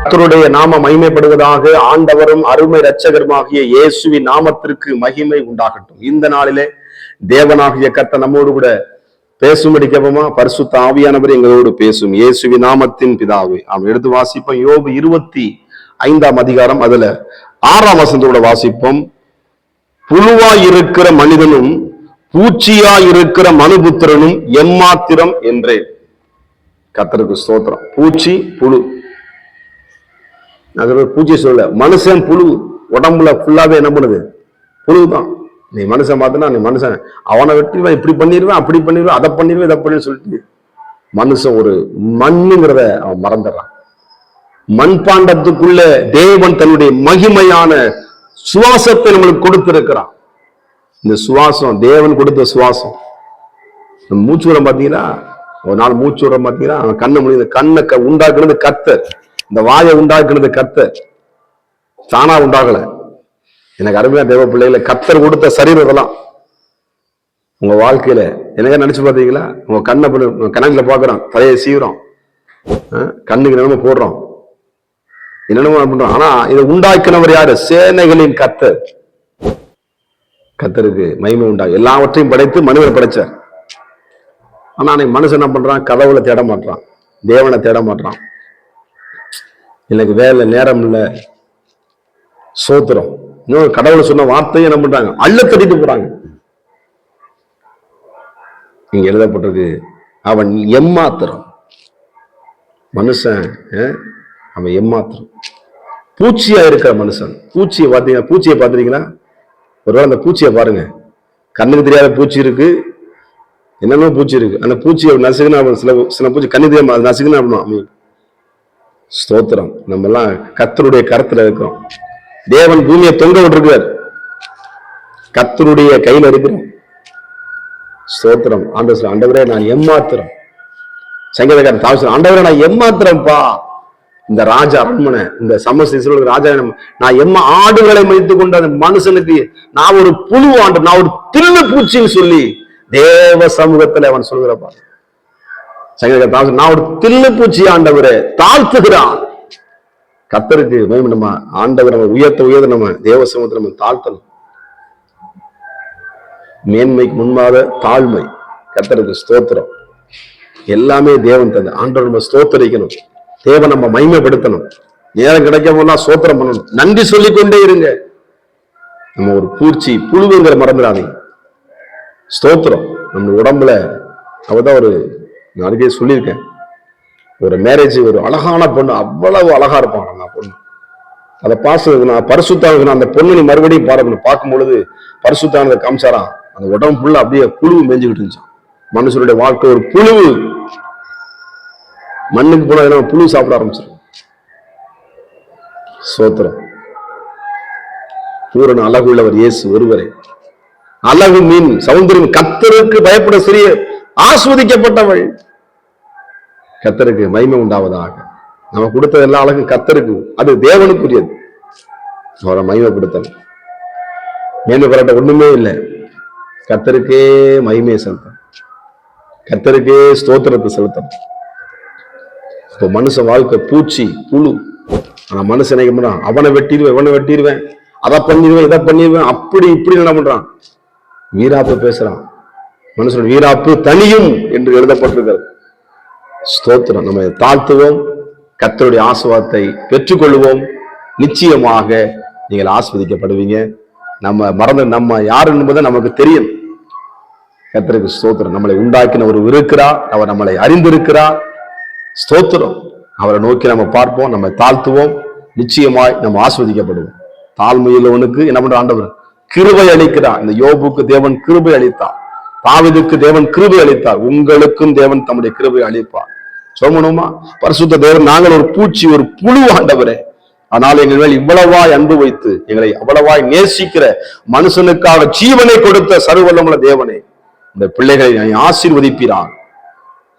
கர்த்தருடைய நாம மகிமைப்படுவதாக. ஆண்டவரும் அருமை இரட்சகருமாகிய இயேசுவின் நாமத்திற்கு மகிமை உண்டாகட்டும். இந்த நாளிலே தேவனாகிய கர்த்தர் நம்மோடு கூட பேசும்படி கேட்போமா? பரிசுத்த ஆவியானவர் எங்களோடு பேசும். இயேசுவின் நாமத்தின் பிதாவே. அவன் எடுத்து வாசிப்போம். யோபு 25ஆம் அதிகாரம், அதுல 6ஆம் வசனத்தோட வாசிப்போம். புழுவாய் இருக்கிற மனிதனும் பூச்சியாய் இருக்கிற மனுபுத்திரனும் எம்மாத்திரம் என்றே. கர்த்தருக்கு ஸ்தோத்திரம். பூச்சி, புழு. பூச்சி சொல்ல, மனுஷன் புழு. உடம்புல ஃபுல்லாவே என்ன பண்ணுது? புழுதான். நீ மனுஷன் பார்த்தனா, நீ மனுஷன் அவனை வெட்டிடுவேன், இப்படி பண்ணிடுவேன், அப்படி பண்ணிடுவேன், அதை பண்ணிடுவேன், இதை பண்ணி சொல்லிட்டு மனுஷன் ஒரு மண்ணுங்கிறத அவன் மறந்துடுறான். மண்பாண்டத்துக்குள்ள தேவன் தன்னுடைய மகிமையான சுவாசத்தை நம்மளுக்கு கொடுத்திருக்கிறான். இந்த சுவாசம் தேவன் கொடுத்த சுவாசம். மூச்சு விட பாத்தீங்கன்னா, ஒரு நாள் மூச்சு விட பாத்தீங்கன்னா, அவன் கண்ணை முடியுது. கண்ணை உண்டாக்குறது கர்த்தர். இந்த வாயை உண்டாக்குறது கர்த்தர், தானா உண்டாகல. எனக்கு அருமையா தேவ பிள்ளைகளை, கர்த்தர் கொடுத்த சரீரம் இதெல்லாம் உங்க வாழ்க்கையில எனக்கு நினைச்சு பாத்தீங்களா? உங்க கண்ணை கணக்குல பாக்குறோம், தலையை சீவுறோம், கண்ணுக்கு நிலைமை போடுறோம், என்னென்னமோ பண்றோம். ஆனா இதை உண்டாக்கினவர் யாரு? சேனைகளின் கர்த்தர். கர்த்தருக்கு மகிமை உண்டாகும். எல்லாவற்றையும் படைத்து மனிதனை படைச்சார். ஆனா அன்னைக்கு மனுஷன் என்ன பண்றான்? கடவுளை தேட மாட்டான், தேவனை தேட மாட்டான். எனக்கு வேலை, நேரம் இல்லை, சோத்திரம். இன்னும் கடவுளை சொன்ன வார்த்தையை என்ன பண்றாங்க? அள்ள தட்டிட்டு போறாங்க. இங்க எழுதப்பட்டிருக்கு, அவன் எம்மாத்திரம். மனுஷன் அவன் எம்மாத்திரம். பூச்சியா இருக்கிற மனுஷன். பூச்சியை பார்த்தீங்கன்னா, பூச்சியை பார்த்துருக்கீங்களா? ஒருவேளை அந்த பூச்சியை பாருங்க. கண்ணுக்கு தெரியாத பூச்சி இருக்கு, என்னென்ன பூச்சி இருக்கு. அந்த பூச்சியை நசுக்குன்னா, சில பூச்சி கண்ணு தெரியாம அது நசுக்குன்னா அப்படின்னா. ஸ்தோத்திரம். நம்ம எல்லாம் கர்த்தருடைய கரத்துல இருக்கிறோம். தேவன் பூமியை தொங்க விட்டுருக்கார், கர்த்தருடைய கையில இருக்கிறோம். ஸ்தோத்திரம். ஆண்டவரே நான் எம்மாத்திரம். சங்கீதக்காரன் தாவீது, ஆண்டவரே நான் எம்மாத்திரம்ப்பா. இந்த ராஜா அரண்மனை, இந்த சமஸ்த ராஜா, நான் ஆடுகளை மதித்துக் கொண்ட அந்த மனுஷனுக்கு நான் ஒரு புழு ஆண்டு, நான் ஒரு தில்லு பூச்சின்னு சொல்லி தேவ சமூகத்துல அவன் சொல்கிறப்பா. சங்கீதக்காரன், நான் ஒரு தில்லு பூச்சி ஆண்டவரை தாழ்த்துகிறான். கர்த்தருக்கு நம்ம ஆண்டவர் நம்ம உயர்த்த நம்ம தேவ சமூகத்தை நம்ம தாழ்த்தணும். மேன்மைக்கு முன்பாக தாழ்மை. கர்த்தருக்கு ஸ்தோத்திரம். எல்லாமே தேவன் தந்து ஆண்டவர் நம்ம ஸ்தோத்தரிக்கணும். தேவன் நம்ம மகிமைப்படுத்தணும். நேரம் கிடைக்கும் போதெல்லாம் ஸ்தோத்திரம் பண்ணணும். நன்றி சொல்லிக்கொண்டே இருங்க. நம்ம ஒரு பூச்சி, புழுவுங்கிற மறந்துடாதீங்க. ஸ்தோத்திரம். நம்ம உடம்புல அவதான் ஒரு நாளைக்கே சொல்லியிருக்கேன், ஒரு மேரேஜ், ஒரு அழகான பொண்ணு, அவ்வளவு அழகா இருப்பாங்க அந்த பொண்ணு. அதை நான் பரிசுத்தான அந்த பொண்ணு நீ மறுபடியும் பார்க்கணும். பார்க்கும் பொழுது பரிசுத்தானதை காமிச்சாராம். அந்த உடம்பு ஃபுல்லா அப்படியே புழு மேய்ஞ்சுக்கிட்டு இருந்துச்சான். மனுஷனுடைய வாழ்க்கை ஒரு புழு. மண்ணுக்கு போனா புழு சாப்பிட ஆரம்பிச்சிடும். சோத்திரம். பூரண அழகு உள்ளவர் இயேசு ஒருவரே. அழகு மீன் சௌந்தரியம். கர்த்தருக்கு பயப்பட சிறிய ஆஸ்வதிக்கப்பட்டவள். கர்த்தருக்கு மகிமை உண்டாவதாக. நம்ம கொடுத்த எல்லா அழகும் கர்த்தருக்கு, அது தேவனுக்குரியது. அவரை மகிமைப்படுத்தணும். மேன்மை பாராட்ட ஒண்ணுமே இல்லை. கர்த்தருக்கே மகிமையை செலுத்தணும், கர்த்தருக்கே ஸ்தோத்திரத்தை செலுத்தணும். இப்போ மனுஷ வாழ்க்கை பூச்சி, புழு. ஆனா மனுஷன் என்ன பண்றான்? அவனை வெட்டிடுவேன், இவனை வெட்டிடுவேன், அதை பண்ணிடுவேன், இதை பண்ணிடுவேன், அப்படி இப்படி என்ன பண்றான்? வீராப்பு பேசுறான். மனுஷன் வீராப்பு தனியும் என்று எழுதப்பட்டிருக்கிறது. ஸ்தோத்திரம். நம்ம தாழ்த்துவோம், கர்த்தருடைய ஆசீர்வாதத்தை பெற்றுக்கொள்வோம். நிச்சயமாக நீங்கள் ஆசீர்வதிக்கப்படுவீங்க. நம்ம யார் என்பதை நமக்கு தெரியும். கர்த்தருக்கு ஸ்தோத்திரம். நம்மளை உண்டாக்கின ஒரு இருக்கிறார், அவர் நம்மளை அறிந்திருக்கிறார். ஸ்தோத்திரம். அவரை நோக்கி நம்ம பார்ப்போம், நம்ம தாழ்த்துவோம். நிச்சயமாய் நம்ம ஆசீர்வதிக்கப்படுவோம். தாழ்மையுள்ளவனுக்கு என்ன பண்ற ஆண்டவர்? கிருபை அளிக்கிறார். இந்த யோபுக்கு தேவன் கிருபை அளித்தார், தாவீதுக்கு தேவன் கிருபை அளித்தார். உங்களுக்கும் தேவன் தம்முடைய கிருபை அளிப்பார். சோமனுமா பரிசுத்த தேவன், நாங்கள் ஒரு பூச்சி, ஒரு புழு ஆண்டவரே, ஆனால் எங்கள் மேல் இவ்வளவாய் அன்பு வைத்து எங்களை அவ்வளவாய் நேசிக்கிற மனுஷனுக்காக ஜீவனை கொடுத்த சர்வவல்லமுள்ள தேவனே, இந்த பிள்ளைகளை ஆசீர்வதிப்பீரான்.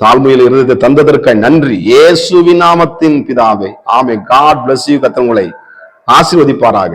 தாழ்மையில் இருந்ததை தந்ததற்காக நன்றி. இயேசுவின் நாமத்தின் பிதாவே, ஆமென். God bless you. கர்த்தர் உங்களை ஆசீர்வதிப்பாராக.